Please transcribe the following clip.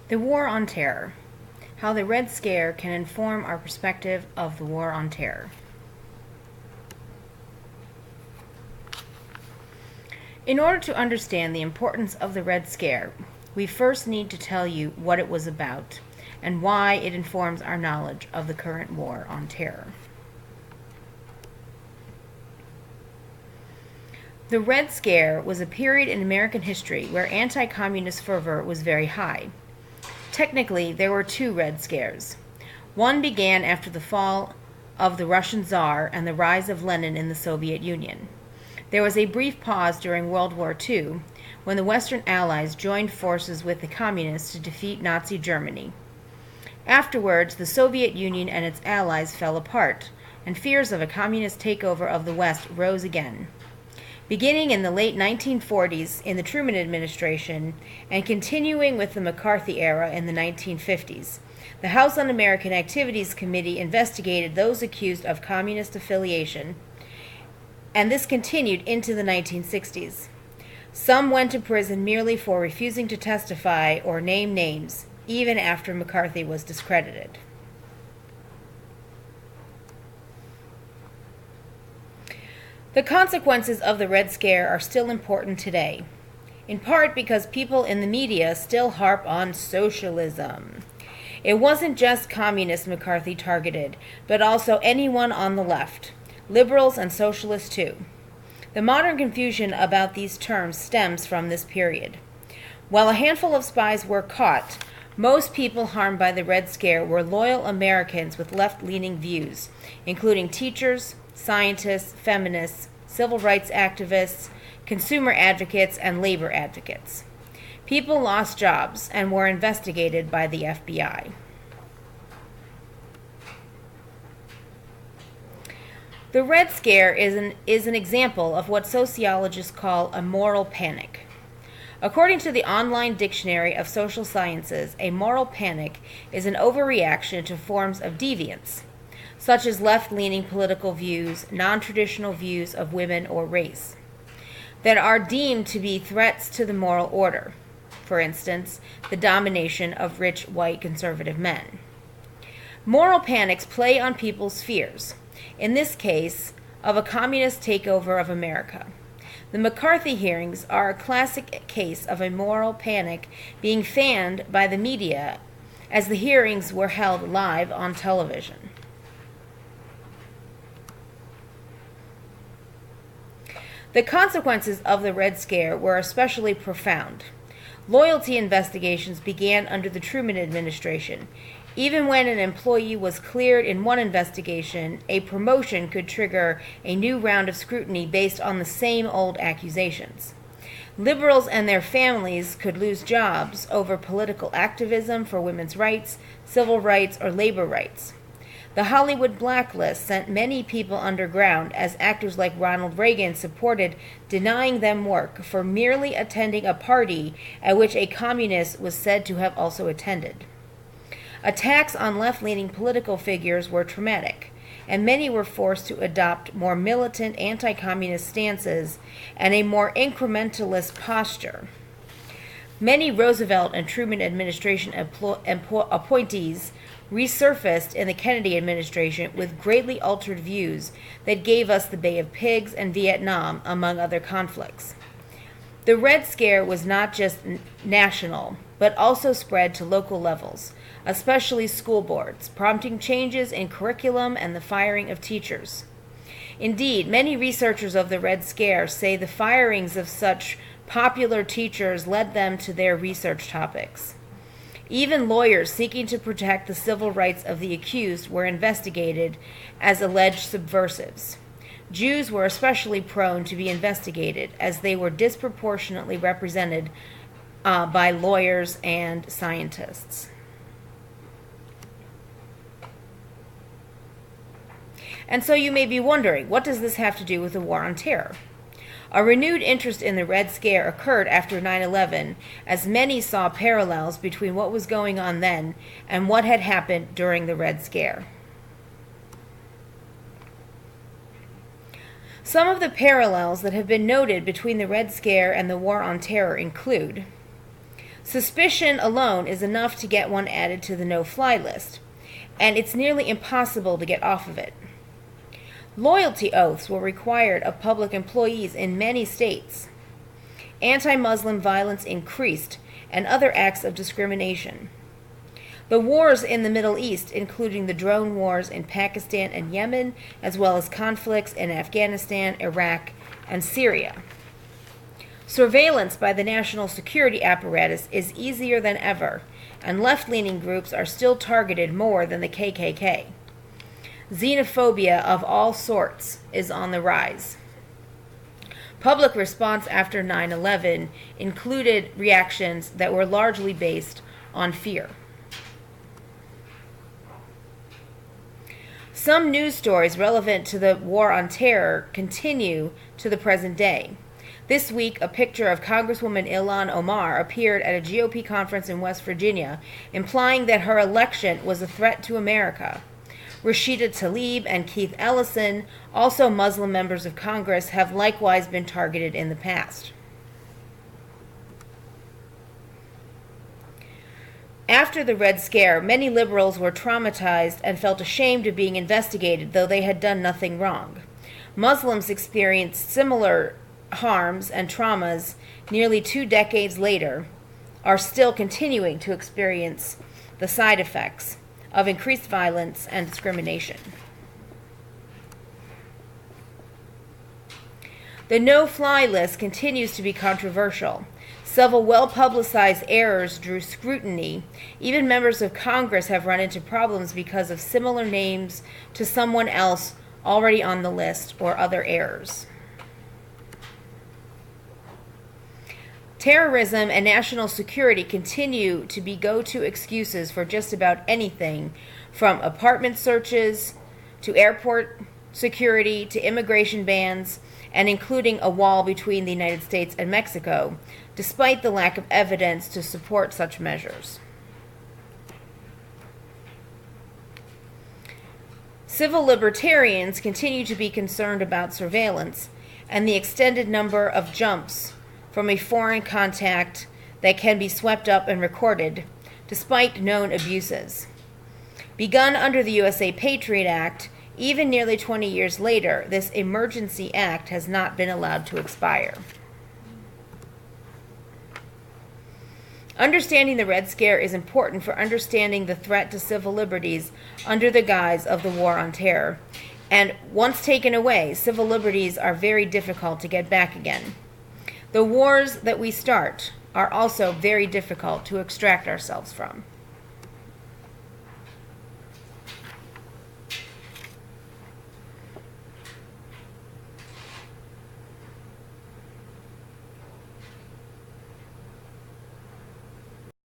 The War on Terror. How the Red Scare can inform our perspective of the War on Terror. In order to understand the importance of the Red Scare, we first need to tell you what it was about and why it informs our knowledge of the current War on Terror. The Red Scare was a period in American history where anti-communist fervor was very high. Technically, there were two Red Scares. One began after the fall of the Russian Tsar and the rise of Lenin in the Soviet Union. There was a brief pause during World War II when the Western Allies joined forces with the Communists to defeat Nazi Germany. Afterwards, the Soviet Union and its allies fell apart, and fears of a communist takeover of the West rose again. Beginning in the late 1940s in the Truman administration and continuing with the McCarthy era in the 1950s, the House Un-American Activities Committee investigated those accused of communist affiliation, and this continued into the 1960s. Some went to prison merely for refusing to testify or name names, even after McCarthy was discredited. The consequences of the Red Scare are still important today, in part because people in the media still harp on socialism. It wasn't just communists McCarthy targeted, but also anyone on the left, liberals and socialists too. The modern confusion about these terms stems from this period. While a handful of spies were caught, most people harmed by the Red Scare were loyal Americans with left-leaning views, including teachers, scientists, feminists, civil rights activists, consumer advocates, and labor advocates. People lost jobs and were investigated by the FBI. The Red Scare is an example of what sociologists call a moral panic. According to the online Dictionary of Social Sciences, a moral panic is an overreaction to forms of deviance, such as left-leaning political views, non-traditional views of women or race, that are deemed to be threats to the moral order. For instance, the domination of rich, white, conservative men. Moral panics play on people's fears, in this case, of a communist takeover of America. The McCarthy hearings are a classic case of a moral panic being fanned by the media as the hearings were held live on television. The consequences of the Red Scare were especially profound. Loyalty investigations began under the Truman administration. Even when an employee was cleared in one investigation, a promotion could trigger a new round of scrutiny based on the same old accusations. Liberals and their families could lose jobs over political activism for women's rights, civil rights, or labor rights. The Hollywood blacklist sent many people underground as actors like Ronald Reagan supported denying them work for merely attending a party at which a communist was said to have also attended. Attacks on left-leaning political figures were traumatic, and many were forced to adopt more militant anti-communist stances and a more incrementalist posture. Many Roosevelt and Truman administration appointees resurfaced in the Kennedy administration with greatly altered views that gave us the Bay of Pigs and Vietnam, among other conflicts. The Red Scare was not just national, but also spread to local levels, especially school boards, prompting changes in curriculum and the firing of teachers. Indeed, many researchers of the Red Scare say the firings of such popular teachers led them to their research topics. Even lawyers seeking to protect the civil rights of the accused were investigated as alleged subversives. Jews were especially prone to be investigated as they were disproportionately represented by lawyers and scientists. And so you may be wondering, what does this have to do with the War on Terror? A renewed interest in the Red Scare occurred after 9/11, as many saw parallels between what was going on then and what had happened during the Red Scare. Some of the parallels that have been noted between the Red Scare and the War on Terror include Suspicion alone is enough to get one added to the no-fly list, and it's nearly impossible to get off of it. Loyalty oaths were required of public employees in many states. Anti-Muslim violence increased, and other acts of discrimination. The wars in the Middle East, including the drone wars in Pakistan and Yemen, as well as conflicts in Afghanistan, Iraq, and Syria. Surveillance by the national security apparatus is easier than ever, and left-leaning groups are still targeted more than the KKK. Xenophobia of all sorts is on the rise. Public response after 9/11 included reactions that were largely based on fear. Some news stories relevant to the war on terror continue to the present day. This week, a picture of Congresswoman Ilhan Omar appeared at a GOP conference in West Virginia, implying that her election was a threat to America. Rashida Tlaib and Keith Ellison, also Muslim members of Congress, have likewise been targeted in the past. After the Red Scare, many liberals were traumatized and felt ashamed of being investigated, though they had done nothing wrong. Muslims experienced similar harms and traumas nearly 2 decades later, are still continuing to experience the side effects of increased violence and discrimination. The no-fly list continues to be controversial. Several well-publicized errors drew scrutiny. Even members of Congress have run into problems because of similar names to someone else already on the list or other errors. Terrorism and national security continue to be go-to excuses for just about anything, from apartment searches to airport security to immigration bans, and including a wall between the United States and Mexico, despite the lack of evidence to support such measures. Civil libertarians continue to be concerned about surveillance and the extended number of jumps from a foreign contact that can be swept up and recorded, despite known abuses. Begun under the USA Patriot Act, even nearly 20 years later, this emergency act has not been allowed to expire. Understanding the Red Scare is important for understanding the threat to civil liberties under the guise of the war on terror. And once taken away, civil liberties are very difficult to get back again. The wars that we start are also very difficult to extract ourselves from.